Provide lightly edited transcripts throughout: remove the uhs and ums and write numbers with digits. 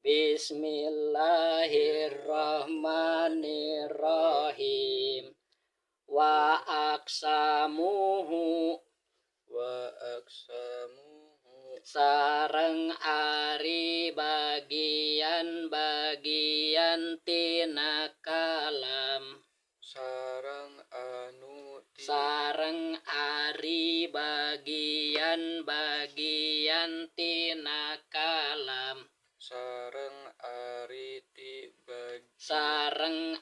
Bismillahirrahmanirrahim. Wa aksamuhu sareng ari bagian-bagian tina kalam. Sareng ari bagian-bagian tina kalam. Sareng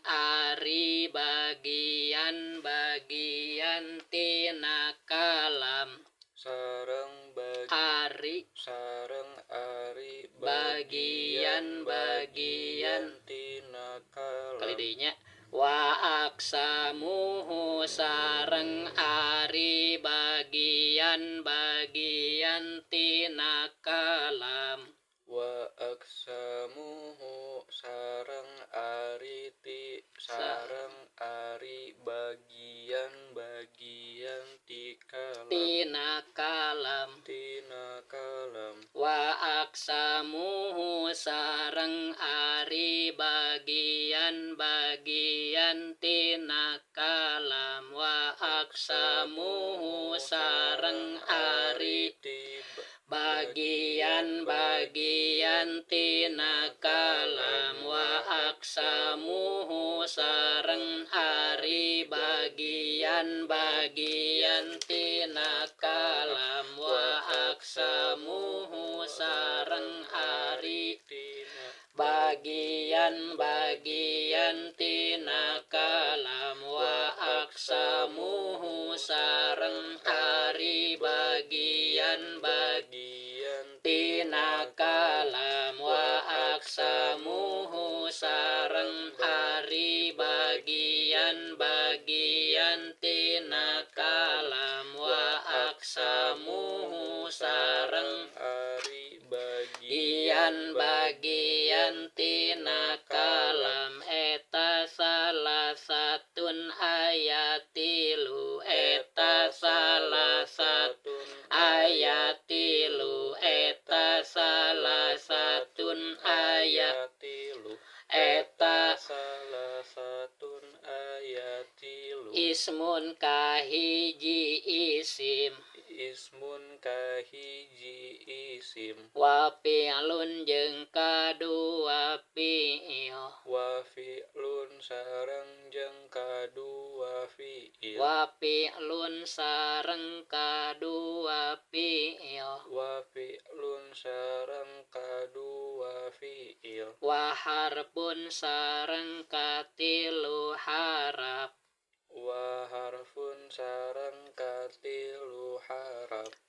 ari bagian-bagian tina kalam. Bagian-bagian kali dinya. Wa aksamuhu sareng ari bagian-bagian tina kalam. Tina kalam. Wa aksamuhu sareng ari bagian-bagian tina kalam. Wa aksamuhu sareng ari bagian-bagian tina kalam. Wa aksamuhu sareng ari bagian-bagian tina kalam. Wa aksamuhu sareng ari bagian-bagian tina kalam. Wa aksamuhu sareng ari bagian-bagian tina kalam. Wa aksamuhu sareng ari bagian-bagian tina kalam. Wa aksamuhu sareng bagian-bagian tina kalam. Eta salah satun ayatilu. Eta salah satun ayatilu. Eta salah satun ayatilu. Eta salah satun ayatilu. Ismun kahiji isim. Wa fi'lun jeung kadua fi'il. Wa fi'lun sareng kadua fi'il. Wa harfun sareng katilu harap.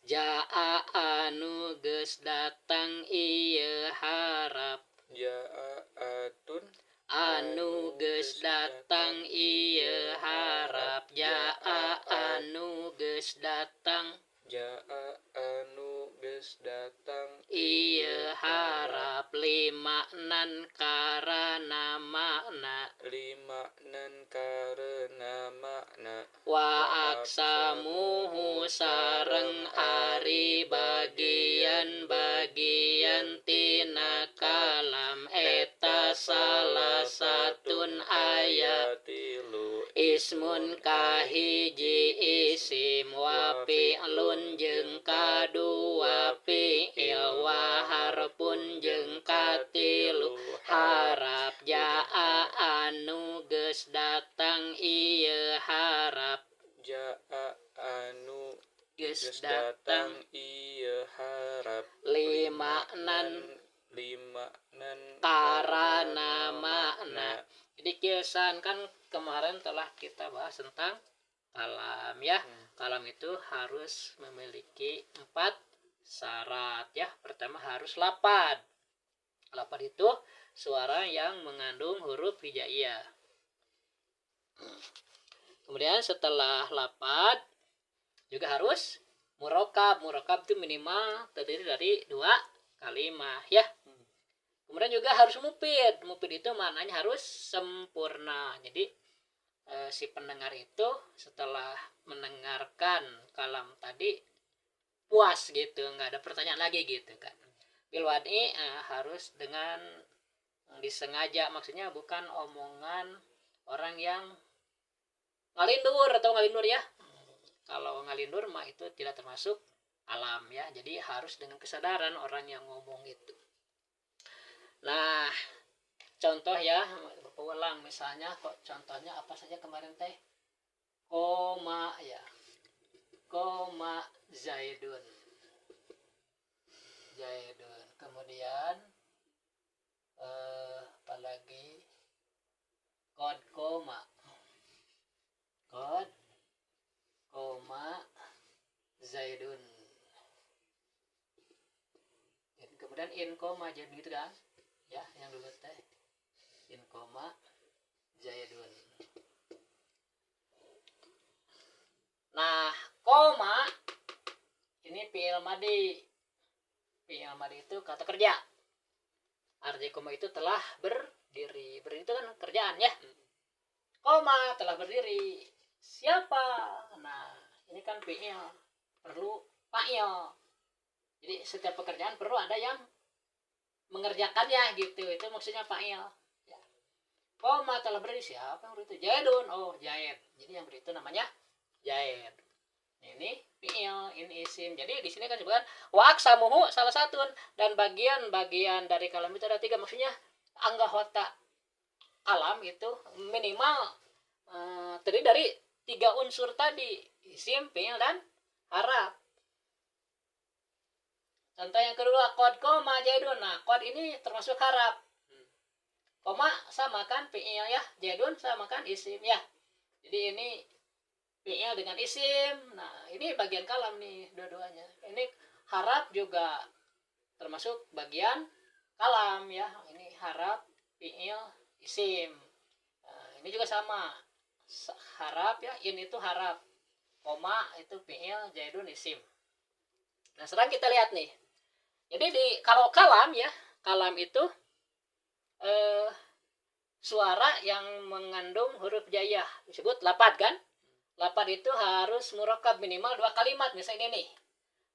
Jaa anu geus datang ieu harap. Anu geus datang ieu harap. Jaa anu geus datang ieu harap. Limaknan karana makna. Wa aksamuhu sareng ari bagian-bagian tina kalam. Eta salah satun ayatilu. Ismun kahiji isim. Wa fi'lun jeung kadua fi'il. Wa harfun jeung katilu harap. Jaa anu geus datang ieu harap. Geus datang limaknan karana makna. Jadi kieusan kan kemarin telah kita bahas tentang kalam ya. Kalam itu harus memiliki 4 syarat ya. Pertama harus lapad. Lapad itu suara yang mengandung huruf hijaiyah. Kemudian setelah lapad juga harus murokab. Murokab itu minimal terdiri dari 2 kalimat ya. Kemudian juga harus mufid. Mufid itu maknanya harus sempurna. Jadi si pendengar itu setelah mendengarkan kalam tadi puas gitu, nggak ada pertanyaan lagi gitu kan. Bilwadi harus dengan disengaja, maksudnya bukan omongan orang yang ngalindur atau ngalindur ya. Kalau ngalindur mah itu tidak termasuk alam ya. Jadi harus dengan kesadaran orang yang ngomong itu. Nah, contoh ya, berulang misalnya kok contohnya apa saja kemarin teh? Koma ya. Koma Zaidun. Zaidun. Kemudian apalagi kod koma. Kod koma Zaidun. Kemudian in koma jadi gitu kan? Ya, yang dulu teh in koma Zaidun. Nah, koma ini fi'il madi. Fi'il madi itu kata kerja. Arti koma itu telah berdiri. Berdiri itu kan kerjaan ya. Koma telah berdiri. Siapa? Nah, ini kan fi'il, perlu fa'il. Jadi setiap pekerjaan perlu ada yang mengerjakannya gitu. Itu maksudnya fa'il. Ya. Koma telah berdiri. Siapa yang berdiri? Jaidun. Oh, Jaid. Jadi yang berdiri itu namanya Jaid. Ini fi'il, ini isim. Jadi di sini kan disebutkan wa aqsamuhu salah satu, dan bagian-bagian dari kalam itu ada 3. Maksudnya anggota kalam itu minimal terdiri dari 3 unsur tadi, isim, fi'il, dan haraf. Contoh yang kedua, kod koma Jaidun. Nah, kod ini termasuk haraf. Koma sama kan fi'il ya, Jaidun sama kan isim ya. Jadi ini fi'il dengan isim. Nah, ini bagian kalam nih dua-duanya. Ini haraf juga termasuk bagian kalam ya. Ini haraf, fi'il, isim. Nah, ini juga sama. Haraf ya, in itu haraf. Koma itu fi'il, Jaidun isim. Nah, sekarang kita lihat nih. Jadi kalau kalam ya, kalam itu suara yang mengandung huruf jaiyah disebut lapad kan? Lapad itu harus murakkab minimal 2 kalimat misalnya ini nih.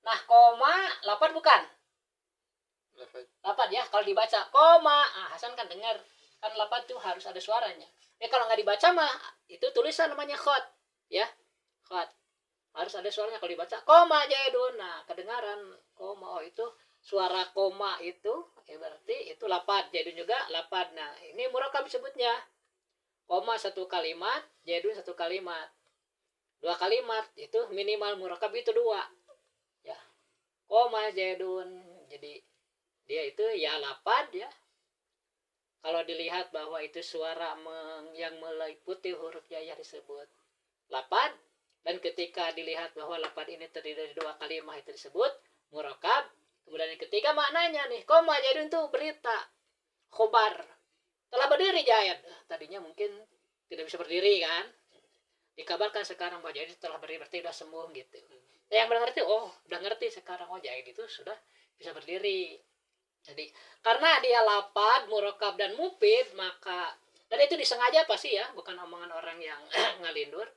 Nah, koma lapad bukan? Lapad ya, kalau dibaca koma, Hasan kan dengar. Kan lapad tuh harus ada suaranya. Ya kalau nggak dibaca mah itu tulisan namanya khot, ya. Khot. Harus ada suaranya kalau dibaca koma Jaidun. Nah, kedengaran koma, oh itu suara koma itu berarti itu lapad. Jaidun juga lapad. Nah, ini murakkab disebutnya. Koma 1 kalimat, Jaidun 1 kalimat. 2 kalimat itu minimal murakkab itu 2 ya. Koma Jaidun, jadi dia itu ya lapad ya. Kalau dilihat bahwa itu suara yang meliputi huruf jaiyah disebut lapad, dan ketika dilihat bahwa lapad ini terdiri dari 2 kalimat itu disebut murakkab. Kemudian yang ketiga maknanya nih, koma Jaidun itu berita, khobar, telah berdiri Jaid. Tadinya mungkin tidak bisa berdiri kan, dikabarkan sekarang bahwa Jaid telah berdiri, berarti sudah sembuh gitu. Yang benar ngerti, oh udah ngerti sekarang, oh Jaid itu sudah bisa berdiri. Jadi karena dia lapad, murakkab, dan mufid, maka dan itu disengaja pasti ya, bukan omongan orang yang ngalindur,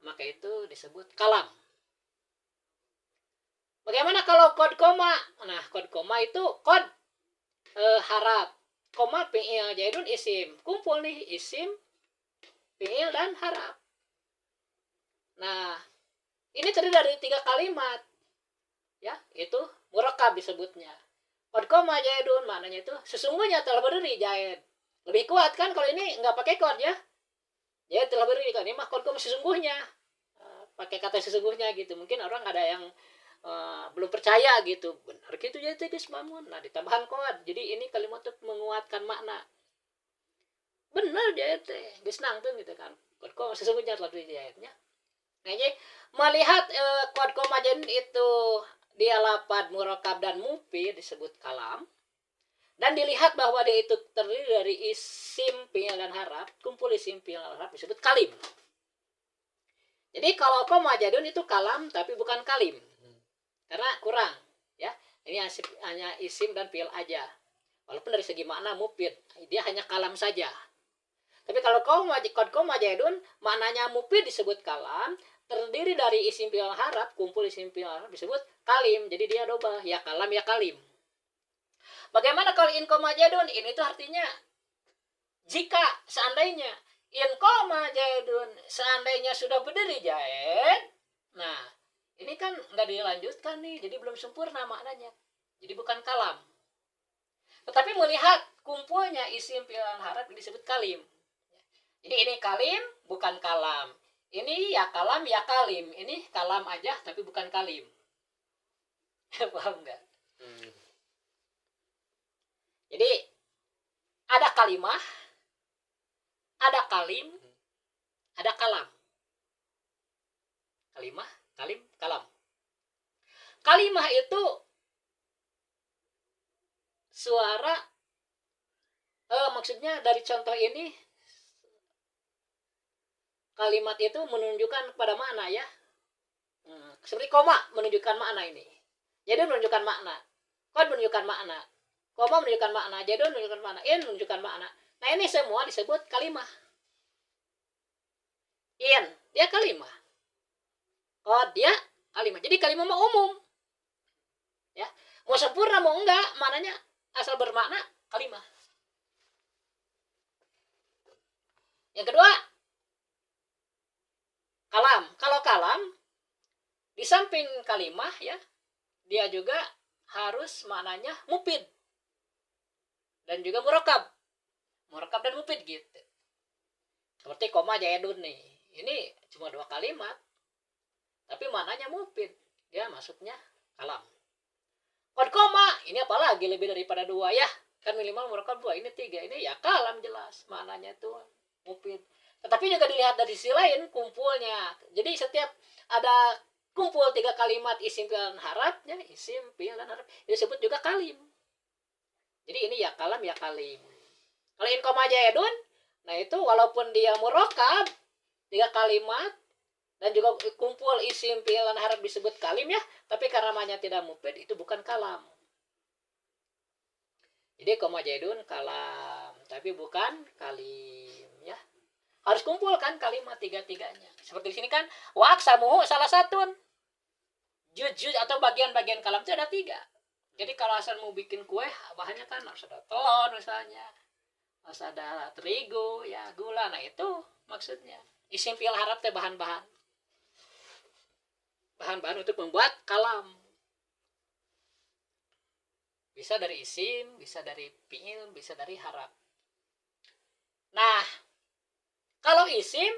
maka itu disebut kalam. Bagaimana kalau kod koma? Nah, kod koma itu kod harap, koma fi'il, Jaidun isim. Kumpul nih isim, fi'il, dan harap. Nah, ini terdiri dari 3 kalimat. Ya, itu murakkab disebutnya. Qad qama Jaidun, maknanya itu sesungguhnya telah berdiri Jaid. Lebih kuat kan kalau ini nggak pakai qad ya. Jaid telah berdiri kan, ini mah qad qama sesungguhnya. Pakai kata sesungguhnya gitu. Mungkin orang ada yang belum percaya gitu. Benar gitu Jaid guys bangun. Nah, ditambahan qad. Jadi ini kalimat itu menguatkan makna. Benar Jaid teh, geus nangteun gitu kan. Qad qama sesungguhnya telah berdiri Jaidnya. Nah, jadi melihat qad qama Jaid itu dia lapad, murakkab, dan mufid disebut kalam, dan dilihat bahwa dia itu terdiri dari isim, fi'il, dan haraf, kumpul isim, fi'il, dan haraf disebut kalim. Jadi kalau qama Jaidun itu kalam tapi bukan kalim, karena kurang ya, ini hanya isim dan fi'il aja, walaupun dari segi makna mufid dia hanya kalam saja. Tapi kalau qad qama Jaidun maknanya mufid disebut kalam, terdiri dari isim, fi'il, haraf, kumpul isim, fi'il, haraf disebut kalim. Jadi dia double, ya kalam ya kalim. Bagaimana kalau in koma jadun? Ini tuh artinya jika seandainya in koma jadun, seandainya sudah berdiri jahit. Nah, ini kan nggak dilanjutkan nih, jadi belum sempurna maknanya. Jadi bukan kalam. Tetapi melihat kumpulnya isim fi'il harap disebut kalim. Jadi ini kalim bukan kalam. Ini ya kalam ya kalim. Ini kalam aja tapi bukan kalim. Paham nggak? Jadi ada kalimah, ada kalim, ada kalam. Kalimah, kalim, kalam. Kalimah itu suara, maksudnya dari contoh ini kalimat itu menunjukkan kepada makna ya. Seperti koma menunjukkan makna ini. Jadi menunjukkan makna. Kod menunjukkan makna. Koma menunjukkan makna. Jadi menunjukkan makna. In menunjukkan makna. Nah ini semua disebut kalimah. In dia kalimah. Kod dia kalimah. Jadi kalimah mah umum. Ya, mau sempurna mau enggak, maknanya asal bermakna kalimah. Yang kedua, kalam. Kalau kalam di samping kalimah ya, dia juga harus maknanya mufid dan juga murakab dan mufid gitu. Seperti koma jayadun nih, ini cuma 2 kalimat tapi maknanya mufid, dia masuknya kalam. Kod koma ini apalagi lebih daripada 2 ya, kan minimal murakab 2, ini 3, ini ya kalam jelas maknanya tuh mufid. Tetapi juga dilihat dari sisi lain kumpulnya. Jadi setiap ada kumpul 3 kalimat isim fi'il harap ya, isim fi'il dan harap disebut juga kalim. Jadi ini ya kalam ya kalim. Kalau in koma jayadun, nah itu walaupun dia murakab 3 kalimat dan juga kumpul isim fi'il dan harap disebut kalim ya, tapi karena namanya tidak mufid itu bukan kalam. Jadi koma jayadun kalam, tapi bukan kalim ya. Harus kumpulkan kalimat 3-3-nya. Seperti di sini kan wa aqsamuhu salah satu. Juz atau bagian-bagian kalam itu ada 3. Jadi kalau asal mau bikin kue, bahannya kan harus ada telur misalnya, harus ada terigu, ya gula. Nah itu maksudnya. Isim fi'il harap teh bahan-bahan untuk membuat kalam. Bisa dari isim, bisa dari fi'il, bisa dari harap. Nah, kalau isim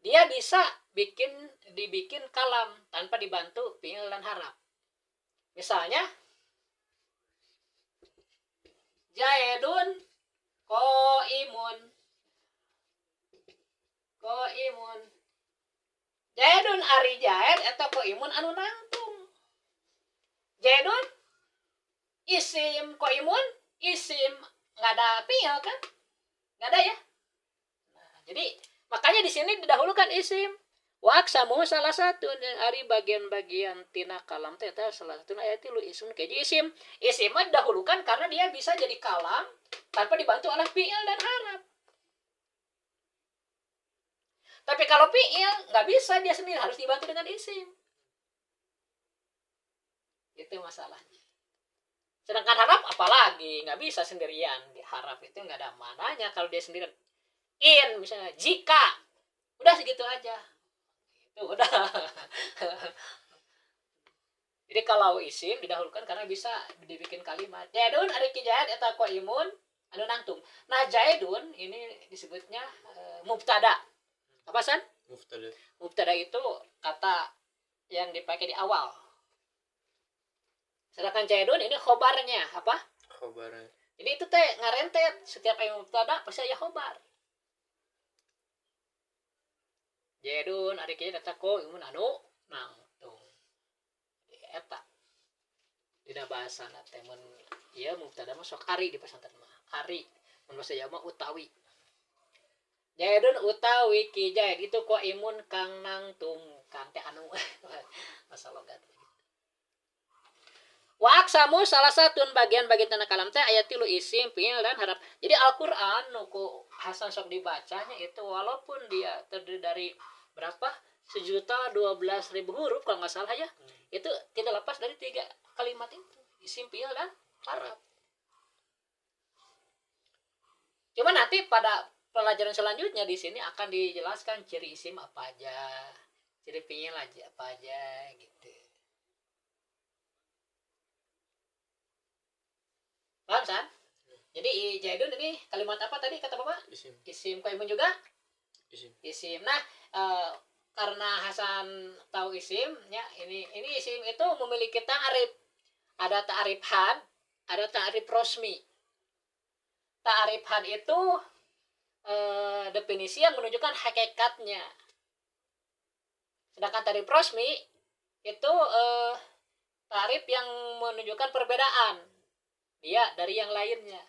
dia bisa dibikin kalam tanpa dibantu fi'il dan harap. Misalnya Jaidun qaimun. Jaidun ari jaid eta qaimun anu nangtung. Jaidun isim, qaimun isim, nggak ada fi'il kan? Nggak ada ya. Nah, jadi makanya di sini didahulukan isim. Waksamu salah satu dari bagian-bagian tina kalam teh salah satu ayat lu isim kayak isim mah didahulukan karena dia bisa jadi kalam tanpa dibantu oleh fi'il dan harap. Tapi kalau fi'il nggak bisa dia sendiri, harus dibantu dengan isim. Itu masalahnya. Sedangkan harap apalagi nggak bisa sendirian. Harap itu nggak ada mananya kalau dia sendirian. In misalnya jika udah segitu aja. Itu udah. Jadi kalau isim didahulukan karena bisa dibikin kalimat. Jaidun ari kijaid eta qaimun anu nangtung. Nah, jaidun ini disebutnya mubtada. Apa san? Mubtada. Mubtada itu kata yang dipakai di awal. Sedangkan jaidun ini khobarnya, apa? Khobarnya. Jadi itu teh ngarentet, setiap ayat mubtada pasti aya khobar. Jaidun ari kieu eta qaimun anu nangtung. Eta dina bahasana teh mun ieu mubtada mah sok ari di pesantren mah. Ari mun bahasa Jawa mah utawi. Jaidun utawi ki jaid itu qaimun kang nangtung, kang teh anu masa logat. Wa aqsamu salah satu bagian-bagian tanah kalam teh ayat 3 isim, fi'il dan harap. Jadi Al-Qur'an nuku Hasan sok dibacanya itu walaupun dia terdiri dari berapa? 1.012.000 huruf kalau nggak salah ya. Itu tidak lepas dari 3 kalimat itu, isim, fi'il dan harap. Cuma nanti pada pelajaran selanjutnya di sini akan dijelaskan ciri isim apa aja, ciri fi'il aja apa aja gitu. Paham San? Jadi Jaidun ini kalimat apa tadi kata Bapak? Isim. Isim. Qaimun juga? Isim. Isim. Nah, karena Hasan tahu isim, ya ini isim itu memiliki ta'rif. Ada ta'rif had, ada ta'rif rosmi. Ta'rif had itu definisi yang menunjukkan hakikatnya. Sedangkan ta'rif rosmi itu ta'rif yang menunjukkan perbedaan dia dari yang lainnya.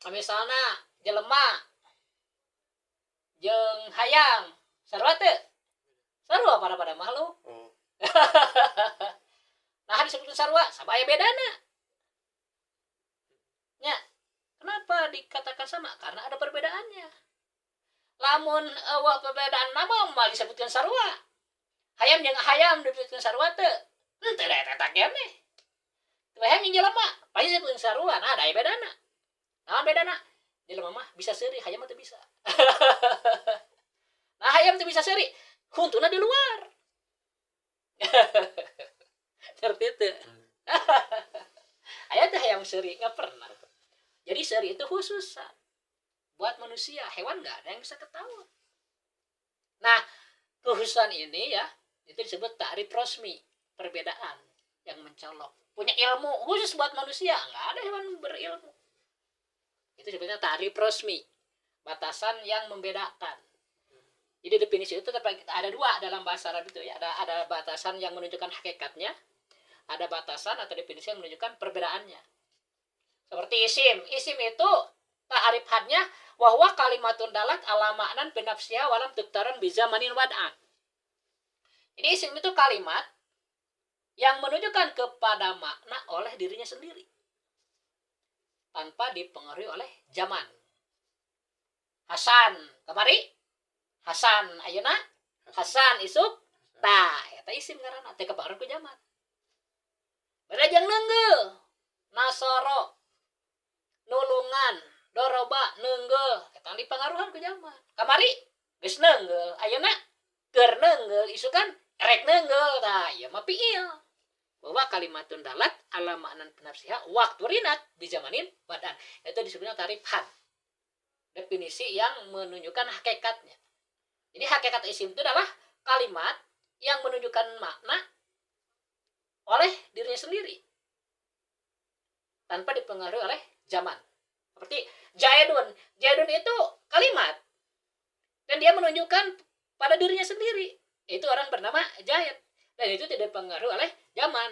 Misalnya jelema jeung hayam sarua teu? Sarua pada makhluk. Oh. Nah disebutkan sarua sabaya bedana. Ya. Kenapa dikatakan sama? Karena ada perbedaannya. Lamun perbedaan nama mal disebutkan sarua. Hayam jeung hayam disebutkan sarua teu? Teu da eta keneh. Hayam jeung jelema pasti disebutkan sarua. Nah ada bedana. Naon bedana? Jelema mah bisa seuri, hayam mah teu bisa. Nah hayam teu bisa seuri, huntuna di luar. Seperti itu. Aya teh hayam seuri, enggak pernah. Jadi seuri itu khusus buat manusia, hewan enggak ada yang bisa ketahuan. Nah, kekhususan ini ya, itu disebut ta'rif rosmi, perbedaan yang mencolok. Punya ilmu khusus buat manusia, enggak ada hewan berilmu. Itu sebetulnya ta'rif rosmi, batasan yang membedakan. Jadi definisi itu ada dua dalam bahasa Arab itu ya, ada batasan yang menunjukkan hakikatnya, ada batasan atau definisi yang menunjukkan perbedaannya. Seperti isim itu ta'rif hadnya wa huwa kalimatun dalat ala ma'nan binafsiha walam tuktaran bizamanin wad'an. Jadi isim itu kalimat yang menunjukkan kepada makna oleh dirinya sendiri, tanpa dipengaruhi oleh zaman. Hasan, kamari Hasan ayeuna Hasan isuk tah eta isim ngaranna teh kepengaruh ku zaman. Beda jeung neungeul. Nasoro nulungan doroba neungeul eta dipengaruhan ku zaman. Kamari geus neungeul ayeuna keur neungeul isukan erek neungeul tah ieu mah fiil. Bahwa kalimatun dalat ala ma'nan penafsiha waktu rinat di zamanin badan. Itu disebutnya ta'rif had. Definisi yang menunjukkan hakikatnya. Jadi hakikat isim itu adalah kalimat yang menunjukkan makna oleh dirinya sendiri tanpa dipengaruhi oleh zaman. Seperti Jaidun. Jaidun itu kalimat dan dia menunjukkan pada dirinya sendiri. Itu orang bernama Jaid. Dan itu tidak dipengaruhi oleh zaman.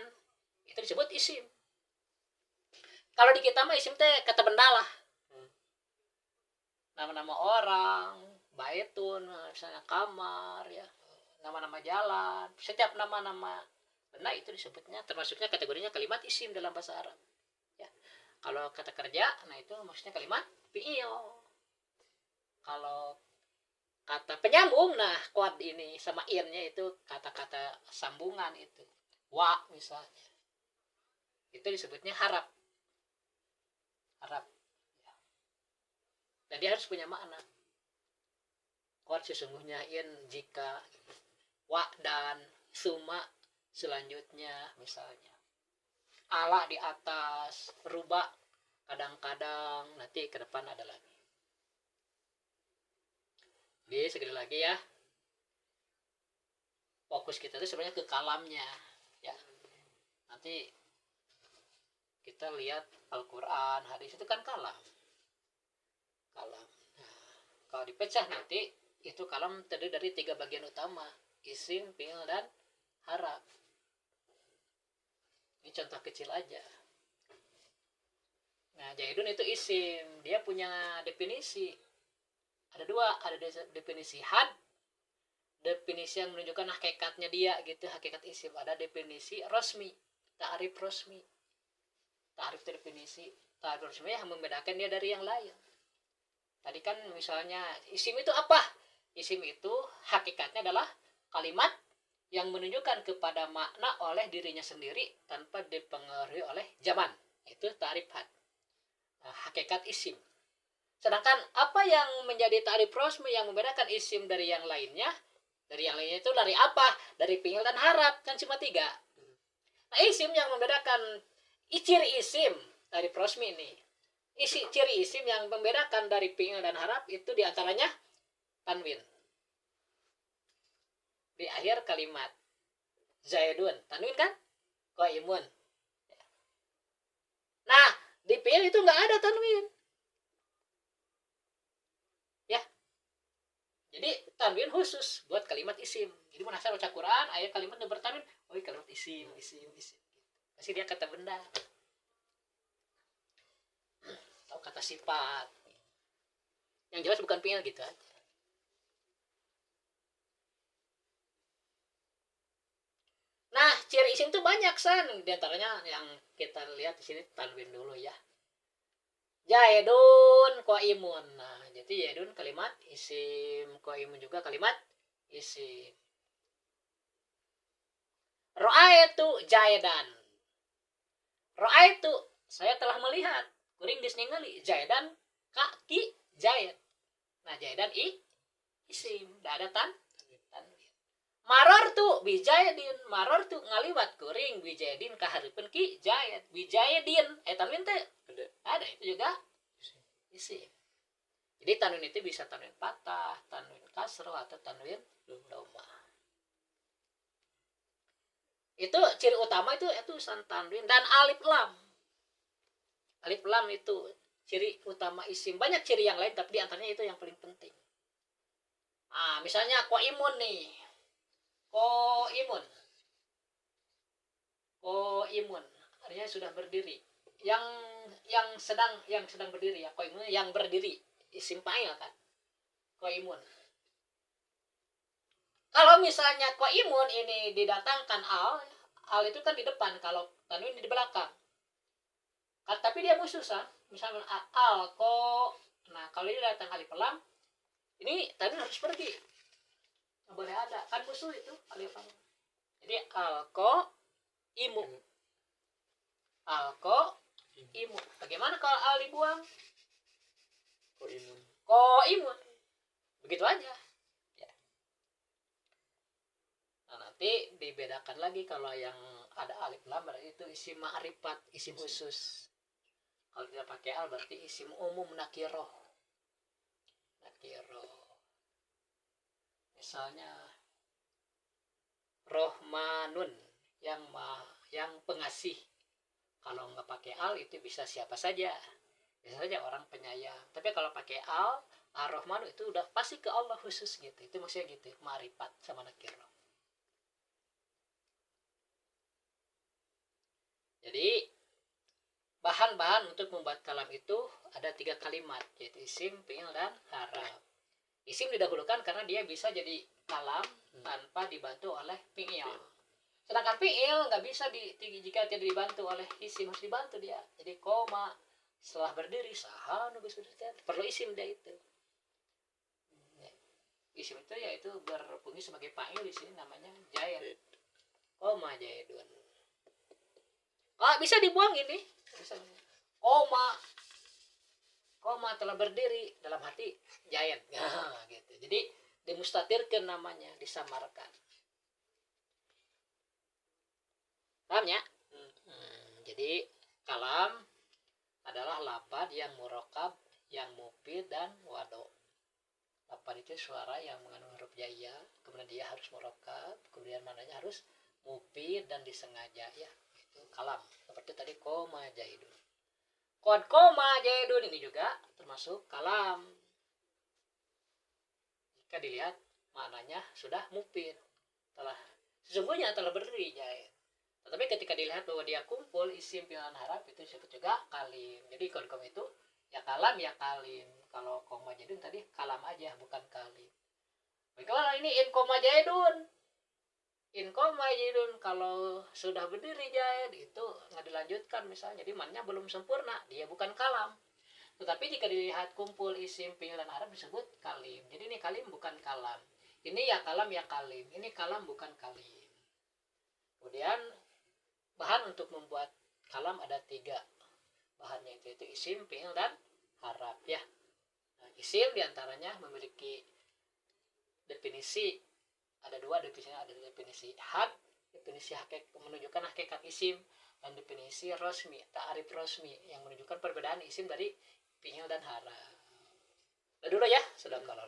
Itu disebut isim. Kalau di kita mah isim teh kata benda lah. Nama-nama orang, baitun, misalnya kamar, ya, nama-nama jalan, setiap nama-nama benda itu disebutnya, termasuknya kategorinya kalimat isim dalam bahasa Arab. Ya. Kalau kata kerja, nah itu maksudnya kalimat fi'il. Kalau kata penyambung, nah kuad ini sama in-nya itu kata-kata sambungan itu. Wa misalnya. Itu disebutnya harap. Harap. Ya. Dan dia harus punya makna. Kuad sesungguhnya in jika wa dan suma selanjutnya misalnya. Ala di atas, ruba kadang-kadang, nanti ke depan ada lagi. Jadi sekali lagi ya, fokus kita itu sebenarnya ke kalamnya ya. Nanti kita lihat Al-Quran, hadis itu kan kalam. Nah, kalau dipecah nanti itu kalam terdiri dari 3 bagian utama, isim, fi'il, dan harap. Ini contoh kecil aja. Nah, Jaidun itu isim, dia punya definisi. Ada 2, ada definisi had, definisi yang menunjukkan hakikatnya dia gitu, hakikat isim. Ada definisi rosmi, ta'rif rosmi. Ta'rif definisi, ta'rif rosmi yang membedakan dia dari yang lain. Tadi kan misalnya isim itu apa? Isim itu hakikatnya adalah kalimat yang menunjukkan kepada makna oleh dirinya sendiri tanpa dipengaruhi oleh zaman. Itu ta'rif hakikat isim. Sedangkan apa yang menjadi ta'rif rasmi yang membedakan isim dari yang lainnya? Dari yang lainnya itu dari apa? Dari fi'il dan harap, kan cuma 3. Nah, isim yang membedakan ciri isim dari rasmi ini. Ciri isim yang membedakan dari fi'il dan harap itu diantaranya tanwin. Di akhir kalimat. Zaidun, tanwin kan? Qaimun. Nah, di fi'il itu nggak ada tanwin. Ya. Jadi tanwin khusus buat kalimat isim. Jadi menasar baca Quran, ayat kalimat yang bertanwin, oh kalimat isim. Pasti dia kata benda. Atau kata sifat. Yang jelas bukan fi'il gitu aja. Nah, ciri isim itu banyak, San. Di antaranya yang kita lihat di sini tanwin dulu ya. Jaidun qaimun. Nah, jadi jaidun kalimat isim, qaimun juga kalimat isim. Ra'aitu jaidan. Ra'aitu, saya telah melihat. Kuring geus ningali jaidan kaki jaid. Nah, jaidan isim, da ada tanwin. Marartu bijaidin, marartu ngaliwat kuring bijaidin kahareupeun ki jaid. Bijaidin tanwin teh ada itu juga isim. Jadi tanwin itu bisa tanwin patah, tanwin kasroh atau tanwin dhamma. Itu ciri utama itu tanwin dan alif lam. Alif lam itu ciri utama isim. Banyak ciri yang lain tapi diantaranya itu yang paling penting. Nah, misalnya qaimun nih. Qaimun artinya sudah berdiri. Yang sedang berdiri ya, qaimun yang berdiri, isim fa'il kan. Qaimun. Kalau misalnya qaimun ini didatangkan al itu kan di depan, kalau tanwin di belakang. Tapi dia khusus misalnya nah kalau ini datang alif lam, ini tanwin harus pergi. Nggak boleh ada, kan musuh itu alif lam. Jadi imu. Imu. Bagaimana kalau al dibuang? Imun. Begitu aja. Ya. Nah, nanti dibedakan lagi kalau yang ada alif lam berarti itu isim ma'rifat, isim khusus. Kalau tidak pakai al berarti isim umum nakiroh. Misalnya Rohmanun yang pengasih. Kalau nggak pakai al itu bisa siapa saja. Bisa saja orang penyayang. Tapi kalau pakai al, Ar-Rahman itu udah pasti ke Allah khusus gitu. Itu maksudnya gitu, ma'rifat sama nakirah. Jadi bahan-bahan untuk membuat kalam itu ada 3 kalimat, yaitu isim, fi'il, dan haraf. Isim didahulukan karena dia bisa jadi kalam tanpa dibantu oleh fi'il. Sedangkan fi'il nggak bisa jika tidak dibantu oleh isim, harus dibantu dia. Jadi koma setelah berdiri saha nulis perlu isim dia itu. Isim itu yaitu berfungsi sebagai fa'il di sini namanya jaid. Koma jaidun. Bisa dibuang ini. Bisa. Koma telah berdiri dalam hati jaid. Nah, gitu. Jadi dimustatirkan namanya, disamarkan. Paham ya? Jadi kalam adalah lafaz yang murokab, yang mufid dan wado. Lafaz itu suara yang mengandung huruf jaya, kemudian dia harus murokab, kemudian mananya harus mufid dan disengaja ya. Itu kalam. Seperti tadi koma jaidun. Koma jaidun ini juga termasuk kalam. Jika dilihat maknanya sudah mufid, sesungguhnya telah berdiri jaid. Tetapi ketika dilihat bahwa dia kumpul isim fi'il haraf itu disebut juga kalim. Jadi koma itu ya kalam ya kalim. Kalau koma jaidun tadi kalam aja bukan kalim. Bagaimana ini in koma jaidun? In koma jaidun kalau sudah berdiri jaid itu nggak dilanjutkan misalnya. Jadi mannya belum sempurna, dia bukan kalam. Tetapi jika dilihat kumpul isim fi'il dan haraf disebut kalim. Jadi ini kalim bukan kalam. Ini ya kalam ya kalim. Ini kalam bukan kalim. Kemudian bahan untuk membuat kalam ada 3 bahannya, itu isim, fi'il, dan haraf ya. Nah, isim diantaranya memiliki definisi, ada 2 definisinya, ada definisi had, definisi menunjukkan hakikat isim, dan definisi rosmi, ta'arif rosmi yang menunjukkan perbedaan isim dari fi'il dan haraf. Udah dulu ya, sudah kalau